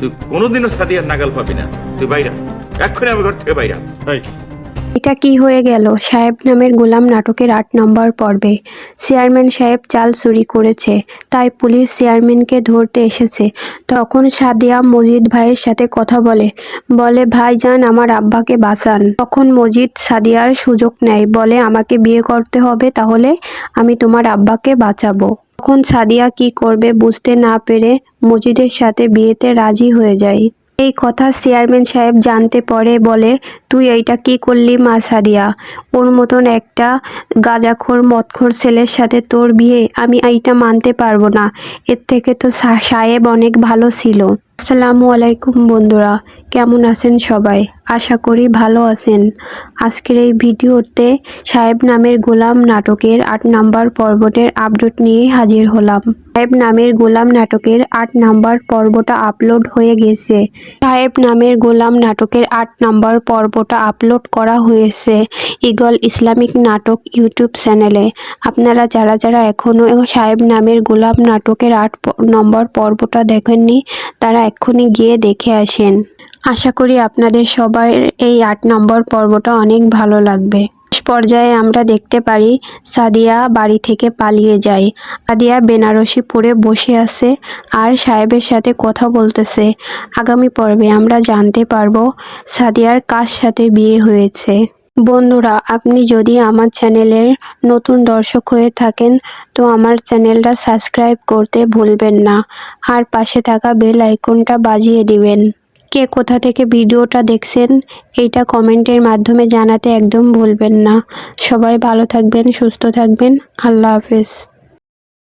তুই কোনোদিনও সাদিয়ার নাগাল পাবি না। তুই বাইরা, এক্ষুনি আমার ঘর থেকে বাইরা। এটা কি হয়ে গেল? সাহেব নামের গোলাম নাটকের ৮ নম্বর পর্বে চেয়ারম্যান সাহেব চাল চুরি করেছে, তাই পুলিশ চেয়ারম্যানকে ধরতে এসেছে। তখন সাদিয়া মজিদ ভাইয়ের সাথে কথা বলে ভাইজান আমার আব্বাকে বাঁচান। তখন মজিদ সাদিয়ার সুযোগ নেয়, বলে আমাকে বিয়ে করতে হবে, তাহলে আমি তোমার আব্বাকে বাঁচাবো। তখন সাদিয়া কি করবে বুঝতে না পেরে মজিদের সাথে বিয়েতে রাজি হয়ে যায়। এই কথা চেয়ারম্যান সাহেব জানতে পরে বলে, তুই এইটা কি করলি মা সাদিয়া? ওর মতন একটা গাঁজাখোর মদখোর ছেলের সাথে তোর বিয়ে? আমি এইটা মানতে পারবো না। এর থেকে তো সাহেব অনেক ভালো ছিল। আসসালামু আলাইকুম বন্ধুরা, কেমন আছেন সবাই? আশা করি ভালো আছেন। আজকের এই ভিডিওতে সাহেব নামের গোলাম নাটকের ৮ নম্বর পর্বটের আপডেট নিয়ে হাজির হলাম। সাহেব নামের গোলাম নাটকের ৮ নম্বর পর্বটা আপলোড হয়ে গেছে। সাহেব নামের গোলাম নাটকের ৮ নম্বর পর্বটা আপলোড করা হয়েছে ঈগল ইসলামিক নাটক ইউটিউব চ্যানেলে। আপনারা যারা যারা এখনও সাহেব নামের গোলাম নাটকের ৮ নম্বর পর্বটা দেখেননি, তারা এক্ষুনি গিয়ে দেখে আসেন। আশা করি আপনাদের সবার এই ৮ নম্বর পর্বটা অনেক ভালো লাগবে। পর্যায়ে আমরা দেখতে পারি সাদিয়া বাড়ি থেকে পালিয়ে যায়। সাদিয়া বেনারসি পরে বসে আছে আর সাহেবের সাথে কথা বলতেছে। আগামী পর্বে আমরা জানতে পারবো সাদিয়ার কার সাথে বিয়ে হয়েছে। বন্ধুরা, আপনি যদি আমার চ্যানেলের নতুন দর্শক হয়ে থাকেন তো আমার চ্যানেলটা সাবস্ক্রাইব করতে ভুলবেন না, আর পাশে থাকা বেল আইকনটা বাজিয়ে দিবেন। কে কোথা থেকে ভিডিওটা দেখছেন এইটা কমেন্টের মাধ্যমে জানাতে একদম ভুলবেন না। সবাই ভালো থাকবেন, সুস্থ থাকবেন। আল্লাহ হাফেজ।